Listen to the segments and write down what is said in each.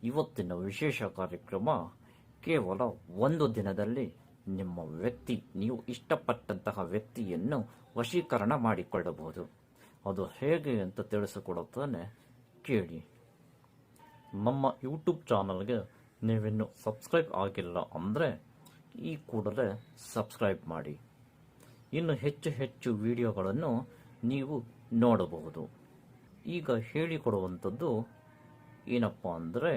ಇವತ್ತಿನ ವಿಶೇಷ ಕಾರ್ಯಕ್ರಮ ಕೇವಲ ಒಂದು ದಿನದಲ್ಲಿ ನಿಮ್ಮ ವ್ಯಕ್ತಿ, ನೀವು ಇಷ್ಟಪಟ್ಟಂತಹ ವ್ಯಕ್ತಿಯನ್ನು ವಶೀಕರಣ ಮಾಡಿಕೊಳ್ಳಬಹುದು. ಅದು ಹೇಗೆ ಅಂತ ತಿಳಿಸಿಕೊಡುತ್ತಾನೆ, ಕೇಳಿ. ನಮ್ಮ ಯೂಟ್ಯೂಬ್ ಚಾನಲ್ಗೆ ನೀವಿನ್ನೂ ಸಬ್ಸ್ಕ್ರೈಬ್ ಆಗಿಲ್ಲ ಅಂದರೆ ಈ ಕೂಡಲೇ ಸಬ್ಸ್ಕ್ರೈಬ್ ಮಾಡಿ. ಇನ್ನು ಹೆಚ್ಚು ಹೆಚ್ಚು ವಿಡಿಯೋಗಳನ್ನು ನೀವು ನೋಡಬಹುದು. ಈಗ ಹೇಳಿಕೊಡುವಂಥದ್ದು ಏನಪ್ಪ ಅಂದರೆ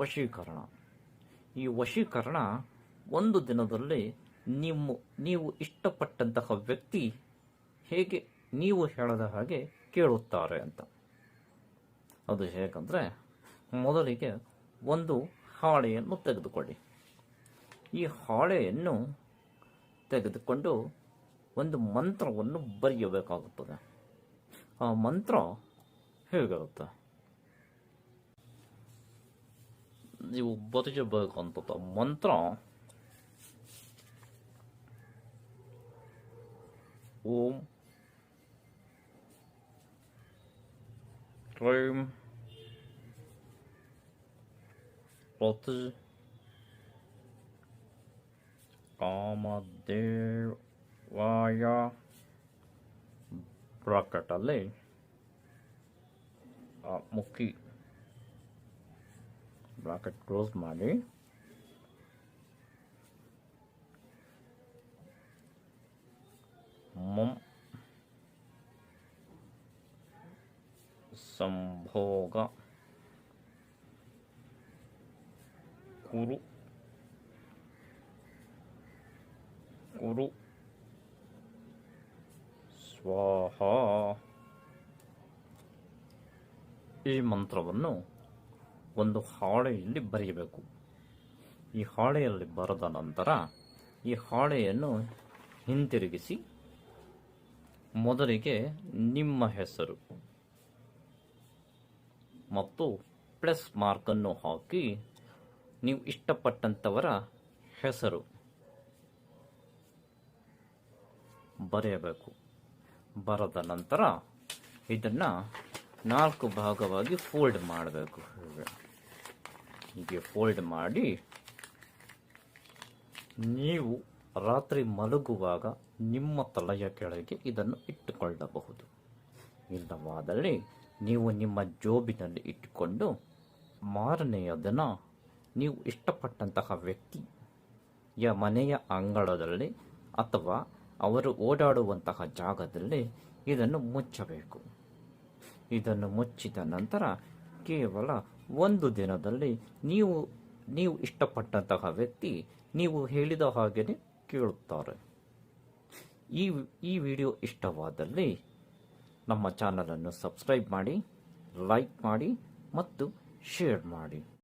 ವಶೀಕರಣ. ಈ ವಶೀಕರಣ ಒಂದು ದಿನದಲ್ಲಿ ನೀವು ಇಷ್ಟಪಟ್ಟಂತಹ ವ್ಯಕ್ತಿ ಹೇಗೆ ನೀವು ಹೇಳದ ಹಾಗೆ ಕೇಳುತ್ತಾರೆ ಅಂತ. ಅದು ಹೇಗಂದರೆ, ಮೊದಲಿಗೆ ಒಂದು ಹಾಳೆಯನ್ನು ತೆಗೆದುಕೊಳ್ಳಿ. ಈ ಹಾಳೆಯನ್ನು ತೆಗೆದುಕೊಂಡು ಒಂದು ಮಂತ್ರವನ್ನು ಬರೆಯಬೇಕಾಗುತ್ತದೆ. ಆ ಮಂತ್ರ ಹೇಗಿರುತ್ತೆ, ನೀವು ಬರೆಯಬೇಕಂತ ಮಂತ್ರ ಓಂ ಕ್ಲೈಂ ಪ್ರತಿ ಕಾಮದೇವಾಯ ಬ್ರಾಕೆಟಲ್ಲಿ ಮುಕ್ಕಿ ಬ್ರಾಕೆಟ್ ಕ್ಲೋಸ್ ಮಾಡಿ ಮಂ ಸಂಭೋಗ ಕುರು ಕುರು ಸ್ವಾಹ. ಈ ಮಂತ್ರವನ್ನು ಒಂದು ಹಾಳೆಯಲ್ಲಿ ಬರೆಯಬೇಕು. ಈ ಹಾಳೆಯಲ್ಲಿ ಬರೆದ ನಂತರ ಈ ಹಾಳೆಯನ್ನು ಹಿಂತಿರುಗಿಸಿ ಮೊದಲಿಗೆ ನಿಮ್ಮ ಹೆಸರು ಮತ್ತು ಪ್ಲಸ್ ಮಾರ್ಕನ್ನು ಹಾಕಿ ನೀವು ಇಷ್ಟಪಟ್ಟಂಥವರ ಹೆಸರು ಬರೆಯಬೇಕು. ಬರೆದ ನಂತರ ಇದನ್ನು 4 ಭಾಗವಾಗಿ ಫೋಲ್ಡ್ ಮಾಡಬೇಕು. ಹೀಗೆ ಫೋಲ್ಡ್ ಮಾಡಿ ನೀವು ರಾತ್ರಿ ಮಲಗುವಾಗ ನಿಮ್ಮ ತಲೆಯ ಕೆಳಗೆ ಇದನ್ನು ಇಟ್ಟುಕೊಳ್ಳಬಹುದು. ಇಲ್ಲವಾದಲ್ಲಿ ನೀವು ನಿಮ್ಮ ಜೋಬಿನಲ್ಲಿ ಇಟ್ಟುಕೊಂಡು ಮಾರನೆಯ ದಿನ ನೀವು ಇಷ್ಟಪಟ್ಟಂತಹ ವ್ಯಕ್ತಿಯ ಮನೆಯ ಅಂಗಳದಲ್ಲಿ ಅಥವಾ ಅವರು ಓಡಾಡುವಂತಹ ಜಾಗದಲ್ಲಿ ಇದನ್ನು ಮುಚ್ಚಬೇಕು. ಇದನ್ನು ಮುಚ್ಚಿದ ನಂತರ ಕೇವಲ ಒಂದು ದಿನದಲ್ಲಿ ನೀವು ಇಷ್ಟಪಟ್ಟಂತಹ ವ್ಯಕ್ತಿ ನೀವು ಹೇಳಿದ ಹಾಗೆಯೇ ಕೇಳುತ್ತಾರೆ. ಈ ವಿಡಿಯೋ ಇಷ್ಟವಾದಲ್ಲಿ ನಮ್ಮ ಚಾನಲನ್ನು ಸಬ್ಸ್ಕ್ರೈಬ್ ಮಾಡಿ, ಲೈಕ್ ಮಾಡಿ ಮತ್ತು ಶೇರ್ ಮಾಡಿ.